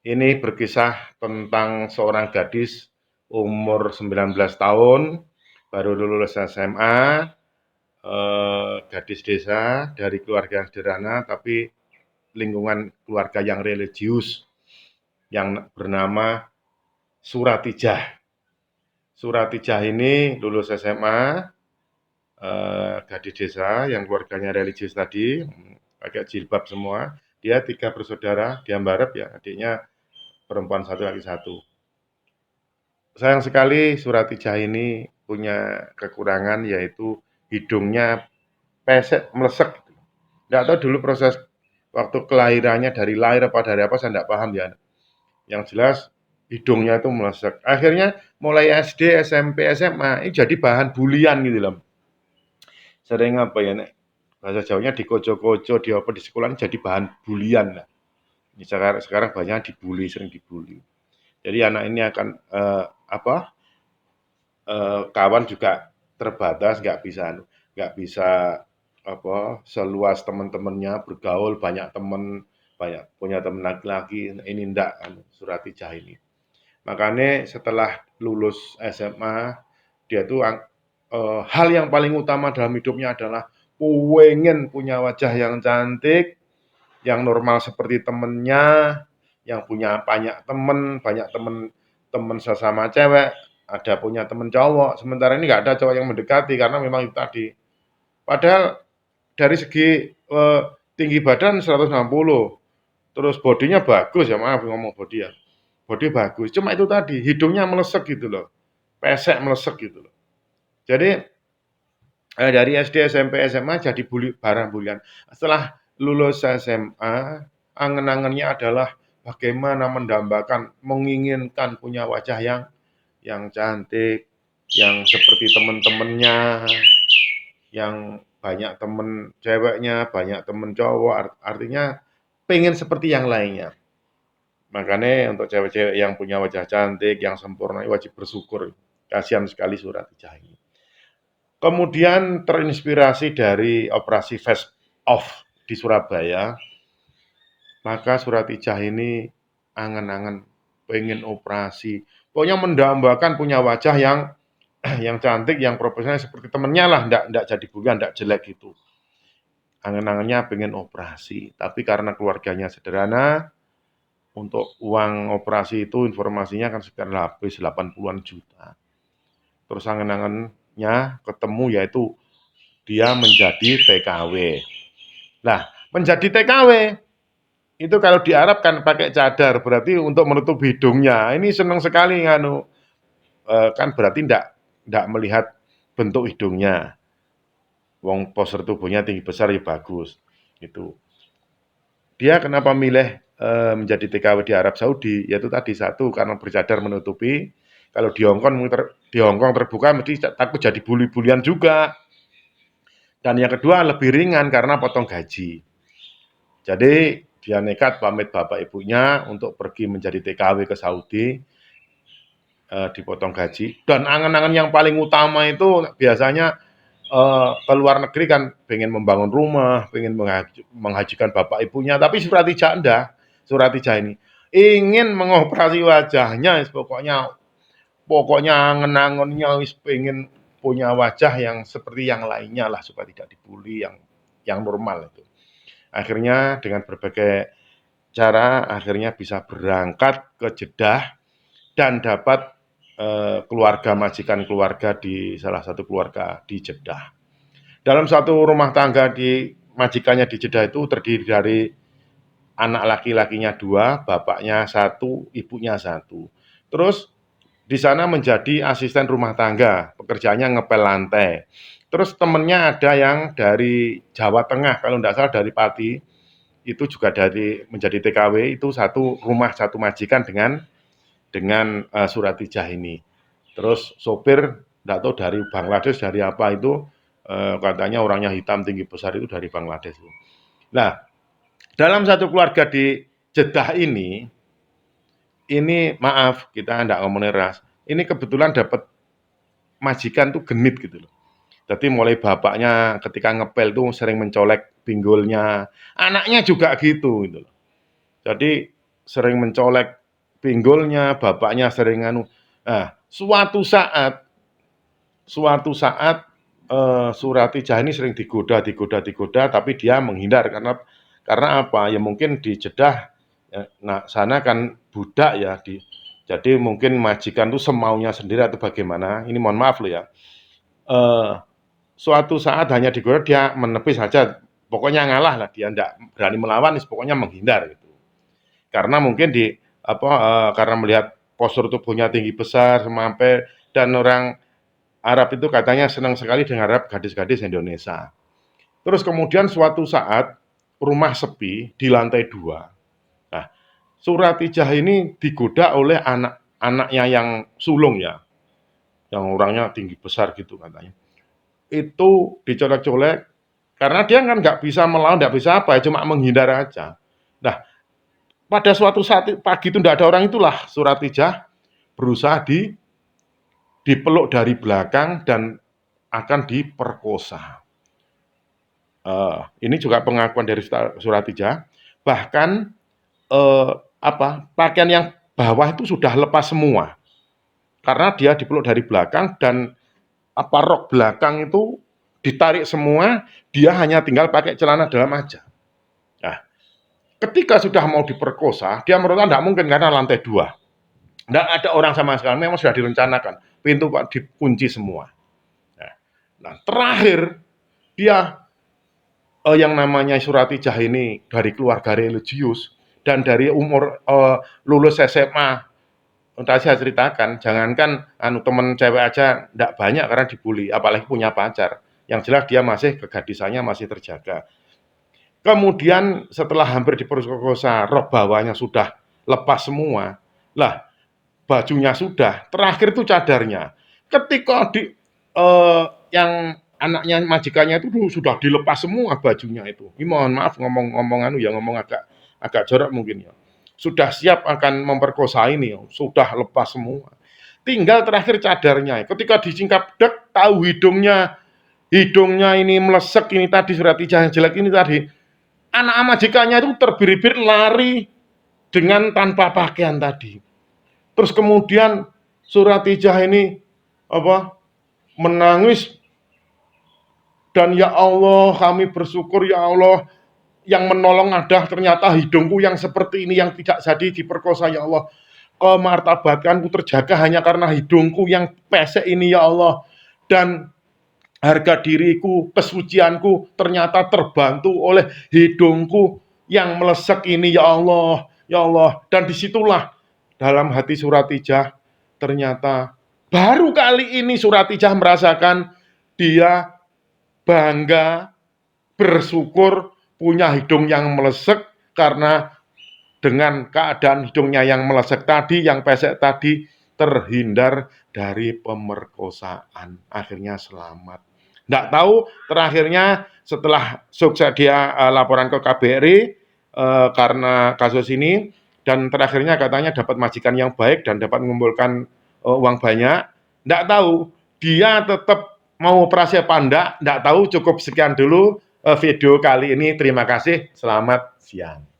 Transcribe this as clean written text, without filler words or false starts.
Ini berkisah tentang seorang gadis umur 19 tahun, baru lulus SMA, gadis desa dari keluarga yang sederhana, tapi lingkungan keluarga yang religius, yang bernama Suratijah. Suratijah ini lulus SMA, gadis desa yang keluarganya religius tadi, pakai jilbab semua. Dia 3 bersaudara, dia Mbarep ya, adiknya perempuan 1, laki 1. Sayang sekali Suratijah ini punya kekurangan, yaitu hidungnya pesek, mlesek. Nggak tahu dulu proses waktu kelahirannya, dari lahir apa dari apa, saya nggak paham ya. Yang jelas hidungnya itu mlesek. Akhirnya mulai SD, SMP, SMA ini jadi bahan bulian gitu loh. Sering apa ya, nek bahasa Jawanya dikoco-koco, di apa, di sekolah ini jadi bahan bulian lah. Ini sekarang banyak dibully, sering dibully. Jadi anak ini akan kawan juga terbatas, nggak bisa apa, seluas teman-temannya, bergaul banyak teman, banyak punya teman laki-laki. Ini ndak kan Suratijah ini. Makanya setelah lulus SMA, dia tuh hal yang paling utama dalam hidupnya adalah pengen punya wajah yang cantik, yang normal seperti temennya, yang punya banyak temen, temen sesama cewek, ada punya temen cowok. Sementara ini nggak ada cowok yang mendekati karena memang itu tadi. Padahal dari segi tinggi badan 160, terus bodinya bagus ya, maaf ngomong body ya. Body bagus, cuma itu tadi hidungnya melesek gitu loh, pesek melesek gitu loh. Jadi dari SD, SMP, SMA jadi barang bulian. Setelah lulus SMA, angen-angennya adalah bagaimana mendambakan, menginginkan punya wajah yang cantik, yang seperti teman-temannya, yang banyak temen ceweknya, banyak temen cowok, artinya pengen seperti yang lainnya. Makanya untuk cewek-cewek yang punya wajah cantik, yang sempurna, wajib bersyukur. Kasihan sekali Suratijah ini. Kemudian terinspirasi dari operasi Face Off di Surabaya, maka Suratijah ini angan-angan pengen operasi. Pokoknya mendambakan punya wajah yang yang cantik, yang profesional seperti temennya lah, ndak jadi bukan, ndak jelek gitu. Angan-angannya pengen operasi, tapi karena keluarganya sederhana, untuk uang operasi itu informasinya kan sekitar habis 80-an juta. Terus angan-angannya ketemu, yaitu dia menjadi TKW. Nah, menjadi TKW itu kalau di Arab kan pakai cadar, berarti untuk menutup hidungnya. Ini senang sekali nganu, kan berarti ndak melihat bentuk hidungnya. Wong postur tubuhnya tinggi besar ya bagus. Itu. Dia kenapa milih menjadi TKW di Arab Saudi? Yaitu tadi, satu karena bercadar menutupi. Kalau di Hongkong terbuka mesti takut jadi bully-bulian juga. Dan yang kedua lebih ringan karena potong gaji. Jadi dia nekat pamit bapak ibunya untuk pergi menjadi TKW ke Saudi, dipotong gaji. Dan angan-angan yang paling utama itu biasanya ke luar negeri kan, pengen membangun rumah, pengen menghajikan bapak ibunya. Tapi Suratijah enggak. Suratijah ini ingin mengoperasi wajahnya, pokoknya angen-angennya pengen punya wajah yang seperti yang lainnya lah, supaya tidak dibully, yang normal itu. Akhirnya dengan berbagai cara akhirnya bisa berangkat ke Jeddah dan dapat keluarga, majikan keluarga di salah satu keluarga di Jeddah. Dalam satu rumah tangga di majikannya di Jeddah itu terdiri dari anak laki-lakinya 2, bapaknya 1, ibunya 1. Terus di sana menjadi asisten rumah tangga, pekerjaannya ngepel lantai. Terus temennya ada yang dari Jawa Tengah, kalau tidak salah dari Pati, itu juga dari menjadi TKW, itu satu rumah, satu majikan dengan Suratijah ini. Terus sopir tidak tahu dari Bangladesh, dari apa itu, katanya orangnya hitam tinggi besar, itu dari Bangladesh. Nah, dalam satu keluarga di Jeddah ini maaf kita tidak ngomongin ras, ini kebetulan dapat majikan tuh genit gitu loh. Jadi mulai bapaknya ketika ngepel tuh sering mencolek pinggulnya, anaknya juga gitu loh. Jadi sering mencolek pinggulnya, bapaknya sering anu. Nah, suatu saat Suratijah ini sering digoda, tapi dia menghindar karena apa? Ya mungkin di Jeddah, nah sana kan budak ya, jadi mungkin majikan tuh semaunya sendiri atau bagaimana. Ini mohon maaf loh ya. Eh, Suatu saat hanya digoda dia menepis saja, pokoknya ngalah lah, dia tidak berani melawan, pokoknya menghindar gitu. Karena mungkin karena melihat postur tubuhnya tinggi besar, semampai, dan orang Arab itu katanya senang sekali dengan gadis-gadis Indonesia. Terus kemudian suatu saat rumah sepi di lantai 2. Nah, Suratijah ini digoda oleh anak-anaknya yang sulung ya, yang orangnya tinggi besar gitu katanya. Itu dicolek-colek karena dia kan nggak bisa melawan, nggak bisa apa, cuma menghindar aja. Nah, pada suatu saat pagi itu tidak ada orang, itulah Suratijah berusaha dipeluk dari belakang dan akan diperkosa. Ini juga pengakuan dari Suratijah. Bahkan pakaian yang bawah itu sudah lepas semua karena dia dipeluk dari belakang dan rok belakang itu ditarik semua. Dia hanya tinggal pakai celana dalam aja. Nah, ketika sudah mau diperkosa, dia merasa tidak mungkin karena lantai 2. Tidak ada orang sama sekali, memang sudah direncanakan. Pintu dikunci semua. Nah, terakhir dia yang namanya Suratijah ini dari keluarga religius dan dari umur lulus SMA. Entah saya ceritakan, jangankan teman cewek aja tidak banyak karena dibully, apalagi punya pacar. Yang jelas dia masih kegadisannya masih terjaga. Kemudian setelah hampir diperkosa, rok bawahnya sudah lepas semua. Lah, bajunya sudah, terakhir itu cadarnya. Ketika yang anaknya majikannya itu sudah dilepas semua bajunya itu. Ini mohon maaf ngomong agak jorok mungkin ya. Sudah siap akan memperkosa ini, sudah lepas semua. Tinggal terakhir cadarnya. Ketika disingkap dek, tahu hidungnya ini melesek ini tadi, Suratijah yang jelek ini tadi. Anak majikannya itu terbirit-birit lari dengan tanpa pakaian tadi. Terus kemudian Suratijah ini menangis dan ya Allah, kami bersyukur ya Allah, yang menolong ada ternyata hidungku yang seperti ini yang tidak jadi diperkosa ya Allah. Kemartabatkanku terjaga hanya karena hidungku yang pesek ini ya Allah. Dan harga diriku, kesucianku ternyata terbantu oleh hidungku yang melesek ini ya Allah. Ya Allah. Dan disitulah dalam hati Suratijah ternyata baru kali ini Suratijah merasakan dia bangga, bersyukur punya hidung yang melesek karena dengan keadaan hidungnya yang melesek tadi, yang pesek tadi, terhindar dari pemerkosaan. Akhirnya selamat. Nggak tahu terakhirnya setelah sukses dia laporan ke KBRI karena kasus ini, dan terakhirnya katanya dapat majikan yang baik dan dapat mengumpulkan uang banyak. Nggak tahu, dia tetap mau operasi apa enggak, nggak tahu. Cukup sekian dulu video kali ini. Terima kasih, selamat siang.